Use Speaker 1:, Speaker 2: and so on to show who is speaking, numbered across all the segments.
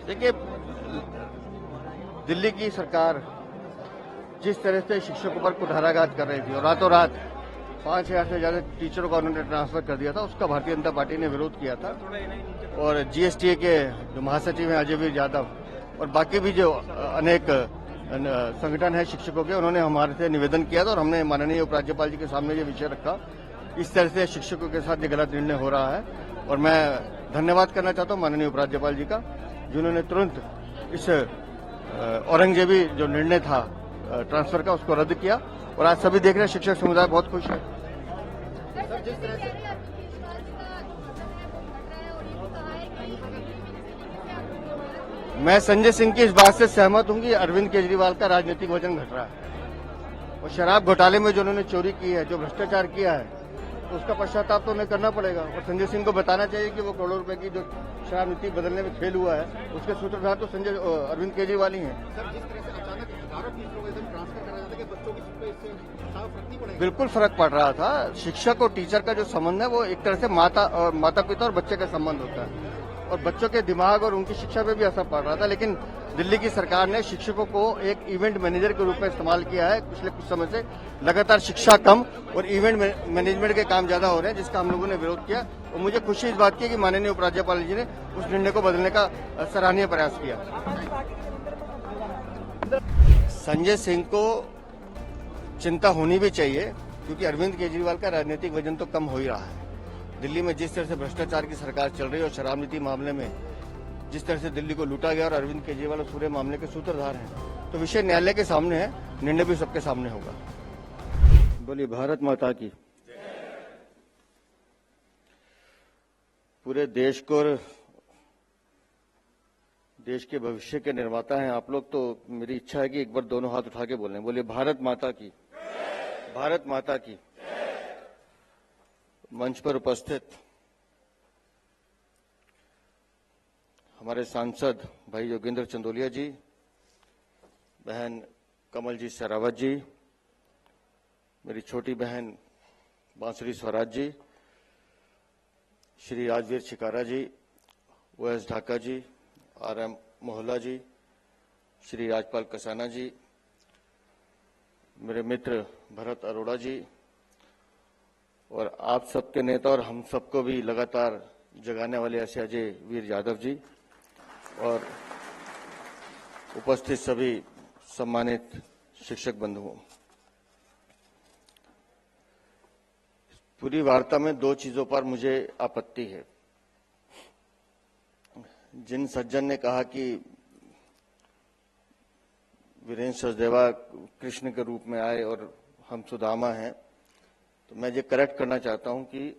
Speaker 1: देखिए, दिल्ली की सरकार जिस तरह से शिक्षकों पर कुठाराघात कर रही थी और रातों रात 5,000 से ज्यादा टीचरों का उन्होंने ट्रांसफर कर दिया था, उसका भारतीय जनता पार्टी ने विरोध किया था। और जीएसटीए के जो महासचिव हैं अजय वीर यादव और बाकी भी जो अनेक संगठन है शिक्षकों के, उन्होंने हमारे से निवेदन किया था और हमने माननीय उपराज्यपाल जी के सामने ये विषय रखा। इस तरह से शिक्षकों के साथ ये गलत निर्णय हो रहा है और मैं धन्यवाद करना चाहता हूं माननीय उपराज्यपाल जी का, जिन्होंने तुरंत इस औरंगजेबी जो निर्णय था ट्रांसफर का, उसको रद्द किया और आज सभी देख रहे हैं शिक्षक समुदाय बहुत खुश है। मैं संजय सिंह की इस बात से सहमत हूं कि अरविंद केजरीवाल का राजनीतिक वजन घट रहा है और शराब घोटाले में जो उन्होंने चोरी की है, जो भ्रष्टाचार किया है, तो उसका पश्चाताप तो उन्हें करना पड़ेगा और संजय सिंह को बताना चाहिए कि वो करोड़ों रुपए की जो शराब नीति बदलने में फेल हुआ है, उसके सूत्रधार तो अरविंद केजरीवाल ही हैं। बिल्कुल फर्क पड़ रहा था। शिक्षक और टीचर का जो संबंध है वो एक तरह से माता पिता और बच्चे का संबंध होता है और बच्चों के दिमाग और उनकी शिक्षा पे भी असर पड़ रहा था। लेकिन दिल्ली की सरकार ने शिक्षकों को एक इवेंट मैनेजर के रूप में इस्तेमाल किया है। पिछले कुछ समय से लगातार शिक्षा कम और इवेंट मैनेजमेंट के काम ज्यादा हो रहे हैं, जिसका हम लोगों ने विरोध किया और मुझे खुशी इस बात की कि माननीय उपराज्यपाल जी ने उस निर्णय को बदलने का सराहनीय प्रयास किया। संजय सिंह को चिंता होनी भी चाहिए क्योंकि अरविंद केजरीवाल का राजनीतिक वजन तो कम हो ही रहा है। दिल्ली में जिस तरह से भ्रष्टाचार की सरकार चल रही है और शराब नीति मामले में जिस तरह से दिल्ली को लूटा गया और अरविंद केजरीवाल उस पूरे मामले के सूत्रधार हैं, तो विषय न्यायालय के सामने है, निर्णय भी सबके सामने होगा। बोलिए भारत माता की। पूरे देश को, देश के भविष्य के निर्माता हैं आप लोग, तो मेरी इच्छा है कि एक बार दोनों हाथ उठा के बोलें। बोलिए भारत माता की, भारत माता की। मंच पर उपस्थित हमारे सांसद भाई योगेंद्र चंदोलिया जी, बहन कमलजीत शेरावत जी, मेरी छोटी बहन बांसुरी स्वराज जी, श्री राजवीर छिकारा जी, ओएस ढाका जी, आरएम मोहल्ला जी, श्री राजपाल कसाना जी, मेरे मित्र भरत अरोड़ा जी और आप सबके नेता और हम सबको भी लगातार जगाने वाले अजय वीर यादव जी और उपस्थित सभी सम्मानित शिक्षक बंधुओं। पूरी वार्ता में दो चीजों पर मुझे आपत्ति है। जिन सज्जन ने कहा कि वीरेंद्र सचदेवा कृष्ण के रूप में आए और हम सुदामा हैं, तो मैं ये करेक्ट करना चाहता हूं कि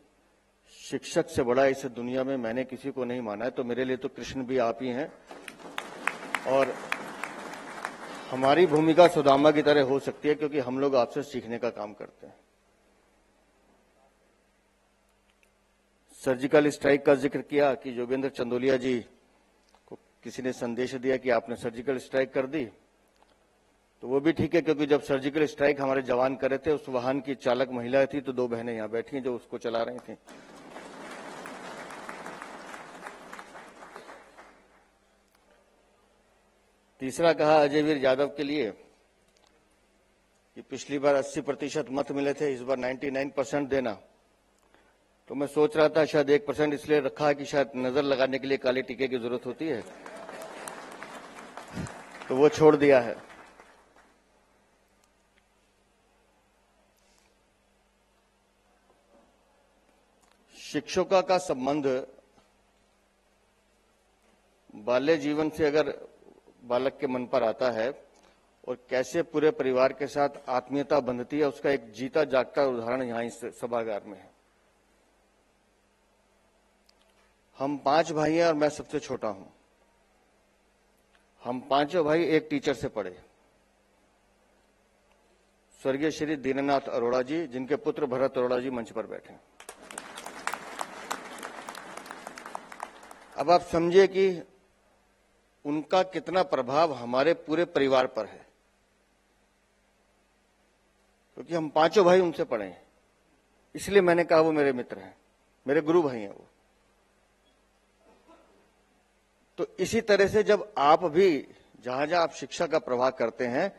Speaker 1: शिक्षक से बड़ा इस दुनिया में मैंने किसी को नहीं माना है, तो मेरे लिए तो कृष्ण भी आप ही हैं और हमारी भूमिका सुदामा की तरह हो सकती है क्योंकि हम लोग आपसे सीखने का काम करते हैं। सर्जिकल स्ट्राइक का जिक्र किया कि योगेंद्र चंदोलिया जी को किसी ने संदेश दिया कि आपने सर्जिकल स्ट्राइक कर दी, तो वो भी ठीक है क्योंकि जब सर्जिकल स्ट्राइक हमारे जवान कर रहे थे, उस वाहन की चालक महिला थी, तो दो बहनें यहां बैठी हैं जो उसको चला रही थी। तीसरा कहा अजय वीर यादव के लिए कि पिछली बार 80% मत मिले थे, इस बार 99% देना। तो मैं सोच रहा था शायद 1% इसलिए रखा है कि शायद नजर लगाने के लिए काले टीके की जरूरत होती है, तो वो छोड़ दिया है। शिक्षकों का संबंध बाल्य जीवन से अगर बालक के मन पर आता है और कैसे पूरे परिवार के साथ आत्मीयता बंधती है, उसका एक जीता जागता उदाहरण यहां इस सभागार में है। हम 5 भाई हैं और मैं सबसे छोटा हूं। हम पांचों भाई एक टीचर से पढ़े, स्वर्गीय श्री दीननाथ अरोड़ा जी, जिनके पुत्र भरत अरोड़ा जी मंच पर बैठे। अब आप समझिए कि उनका कितना प्रभाव हमारे पूरे परिवार पर है, क्योंकि हम पांचों भाई उनसे पढ़े हैं। इसलिए मैंने कहा वो मेरे मित्र हैं, मेरे गुरु भाई हैं वो। तो इसी तरह से जब आप भी जहां जहां आप शिक्षा का प्रवाह करते हैं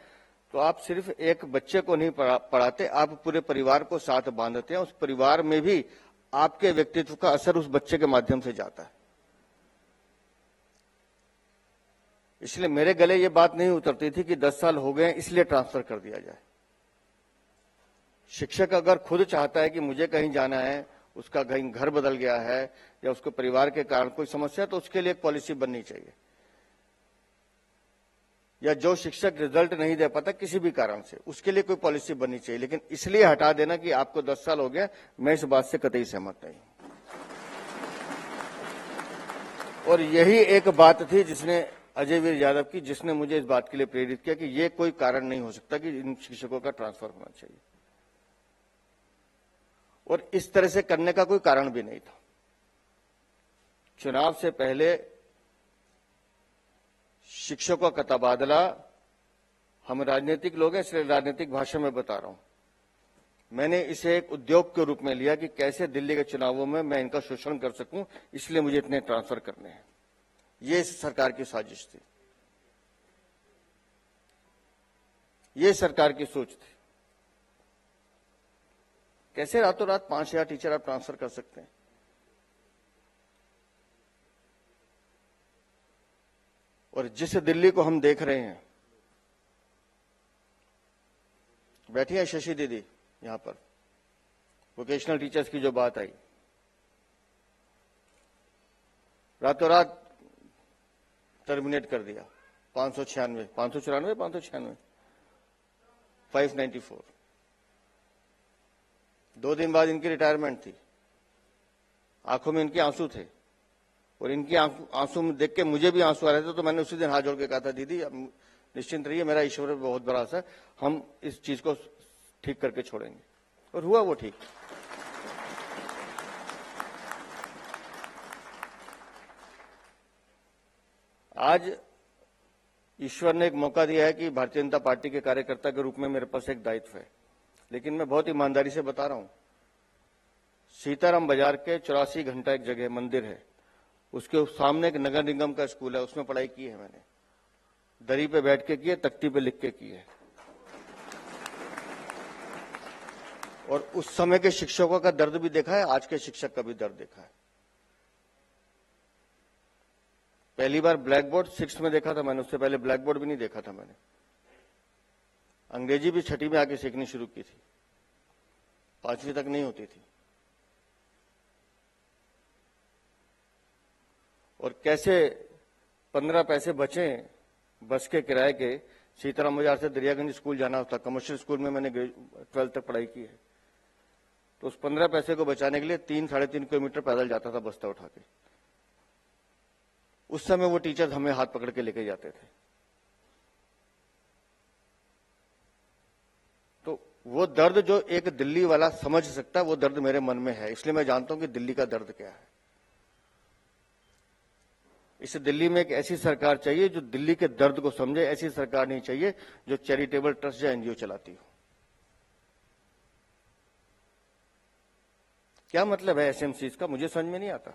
Speaker 1: तो आप सिर्फ एक बच्चे को नहीं पढ़ाते, आप पूरे परिवार को साथ बांधते हैं। उस परिवार में भी आपके व्यक्तित्व का असर उस बच्चे के माध्यम से जाता है। इसलिए मेरे गले ये बात नहीं उतरती थी कि 10 साल हो गए इसलिए ट्रांसफर कर दिया जाए। शिक्षक अगर खुद चाहता है कि मुझे कहीं जाना है, उसका कहीं घर बदल गया है या उसके परिवार के कारण कोई समस्या, तो उसके लिए एक पॉलिसी बननी चाहिए। या जो शिक्षक रिजल्ट नहीं दे पाता किसी भी कारण से, उसके लिए कोई पॉलिसी बननी चाहिए। लेकिन इसलिए हटा देना कि आपको 10 साल हो गए, मैं इस बात से कतई सहमत नहीं। और यही एक बात थी जिसने अजय वीर यादव की, जिसने मुझे इस बात के लिए प्रेरित किया कि ये कोई कारण नहीं हो सकता कि इन शिक्षकों का ट्रांसफर होना चाहिए। और इस तरह से करने का कोई कारण भी नहीं था। चुनाव से पहले शिक्षकों का तबादला, हम राजनीतिक लोग हैं इसलिए राजनीतिक भाषा में बता रहा हूं, मैंने इसे एक उद्योग के रूप में लिया कि कैसे दिल्ली के चुनावों में मैं इनका शोषण कर सकूं, इसलिए मुझे इतने ट्रांसफर करने हैं। ये इस सरकार की साजिश थी, ये सरकार की सोच थी। कैसे रातों रात 5,000 टीचर आप ट्रांसफर कर सकते हैं? और जिस दिल्ली को हम देख रहे हैं, बैठी है शशि दीदी यहां पर, वोकेशनल टीचर्स की जो बात आई, रातों रात टर्मिनेट कर दिया। 596, 594, 2 दिन बाद इनकी रिटायरमेंट थी। आंखों में इनके आंसू थे और इनके आंसू में देख के मुझे भी आंसू आ रहे थे। तो मैंने उसी दिन हाथ जोड़ के कहा था, दीदी अब निश्चिंत रहिए, मेरा ईश्वर पे बहुत भरोसा है, हम इस चीज को ठीक करके छोड़ेंगे। और हुआ वो ठीक। आज ईश्वर ने एक मौका दिया है कि भारतीय जनता पार्टी के कार्यकर्ता के रूप में मेरे पास एक दायित्व है, लेकिन मैं बहुत ईमानदारी से बता रहा हूं, सीताराम बाजार के 84 घंटा एक जगह मंदिर है, उसके सामने एक नगर निगम का स्कूल है, उसमें पढ़ाई की है मैंने। दरी पे बैठ के की है, तख्ती पे लिख के की है। और उस समय के शिक्षकों का दर्द भी देखा है, आज के शिक्षक का भी दर्द देखा है। पहली बार ब्लैक बोर्ड 6th में देखा था मैंने, उससे पहले ब्लैक बोर्ड भी नहीं देखा था मैंने। अंग्रेजी भी 6ठी में आके सीखनी शुरू की थी, 5वीं तक नहीं होती थी। और कैसे 15 पैसे बचे बस के किराए के, सीताराम बाजार से दरियागंज स्कूल जाना होता, कमर्शियल स्कूल में मैंने 12th तक पढ़ाई की है। तो उस 15 पैसे को बचाने के लिए 3-3.5 किलोमीटर पैदल जाता था बस्ता उठा के। उस समय वो टीचर हमें हाथ पकड़ के लेके जाते थे। तो वो दर्द जो एक दिल्ली वाला समझ सकता है, वो दर्द मेरे मन में है। इसलिए मैं जानता हूं कि दिल्ली का दर्द क्या है। इस दिल्ली में एक ऐसी सरकार चाहिए जो दिल्ली के दर्द को समझे। ऐसी सरकार नहीं चाहिए जो चैरिटेबल ट्रस्ट या एनजीओ चलाती हो। क्या मतलब है एसएमसीज का, मुझे समझ में नहीं आता।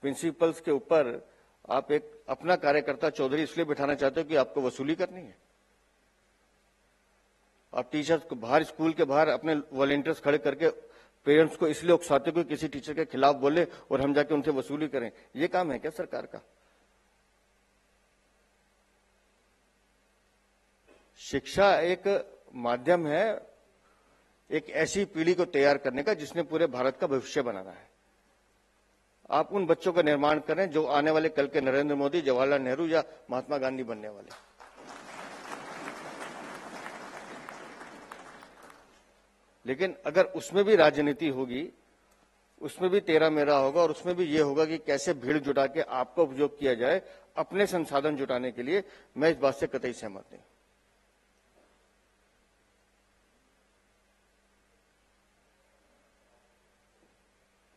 Speaker 1: प्रिंसिपल्स के ऊपर आप एक अपना कार्यकर्ता चौधरी इसलिए बिठाना चाहते हो कि आपको वसूली करनी है। आप टीचर्स को बाहर, स्कूल के बाहर अपने वॉलंटियर्स खड़े करके पेरेंट्स को इसलिए उकसाते हो कि किसी टीचर के खिलाफ बोले और हम जाके उनसे वसूली करें। ये काम है क्या सरकार का? शिक्षा एक माध्यम है एक ऐसी पीढ़ी को तैयार करने का जिसने पूरे भारत का भविष्य बनाना है। आप उन बच्चों का निर्माण करें जो आने वाले कल के नरेंद्र मोदी, जवाहरलाल नेहरू या महात्मा गांधी बनने वाले। लेकिन अगर उसमें भी राजनीति होगी, उसमें भी तेरा मेरा होगा और उसमें भी ये होगा कि कैसे भीड़ जुटा के आपका उपयोग किया जाए अपने संसाधन जुटाने के लिए, मैं इस बात से कतई सहमत नहीं।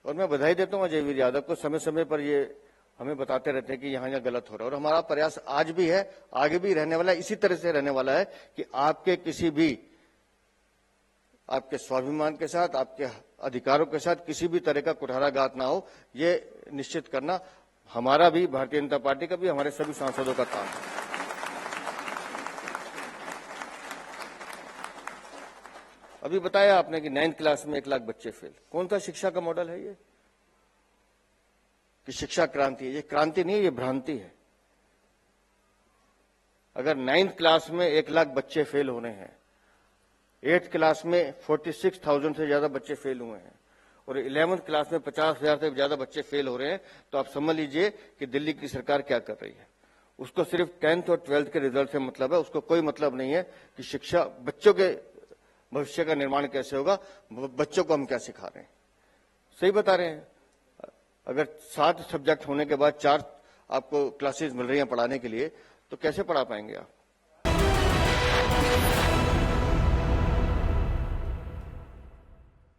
Speaker 1: और मैं बधाई देता हूं अजय वीर यादव को, समय समय पर ये हमें बताते रहते हैं कि यहां यहां गलत हो रहा है। और हमारा प्रयास आज भी है, आगे भी रहने वाला है, इसी तरह से रहने वाला है कि आपके किसी भी, आपके स्वाभिमान के साथ, आपके अधिकारों के साथ किसी भी तरह का कुठाराघात ना हो, ये निश्चित करना हमारा भी, भारतीय जनता पार्टी का भी, हमारे सभी सांसदों का काम है। अभी बताया आपने कि 9th क्लास में 1 लाख बच्चे फेल। कौन सा शिक्षा का मॉडल है ये कि शिक्षा क्रांति है? ये क्रांति नहीं है, ये भ्रांति है। अगर 9th क्लास में 1 लाख बच्चे फेल होने हैं, 8th क्लास में 46,000 से ज्यादा बच्चे फेल हुए हैं और 11th क्लास में 50,000 से ज्यादा बच्चे फेल हो रहे हैं, तो आप समझ लीजिए कि दिल्ली की सरकार क्या कर रही है। उसको सिर्फ 10th और 12th के रिजल्ट से मतलब है, उसको कोई मतलब नहीं है कि शिक्षा, बच्चों के भविष्य का निर्माण कैसे होगा, बच्चों को हम क्या सिखा रहे हैं। सही बता रहे हैं। अगर 7 सब्जेक्ट होने के बाद 4 आपको क्लासेस मिल रही हैं पढ़ाने के लिए, तो कैसे पढ़ा पाएंगे आप?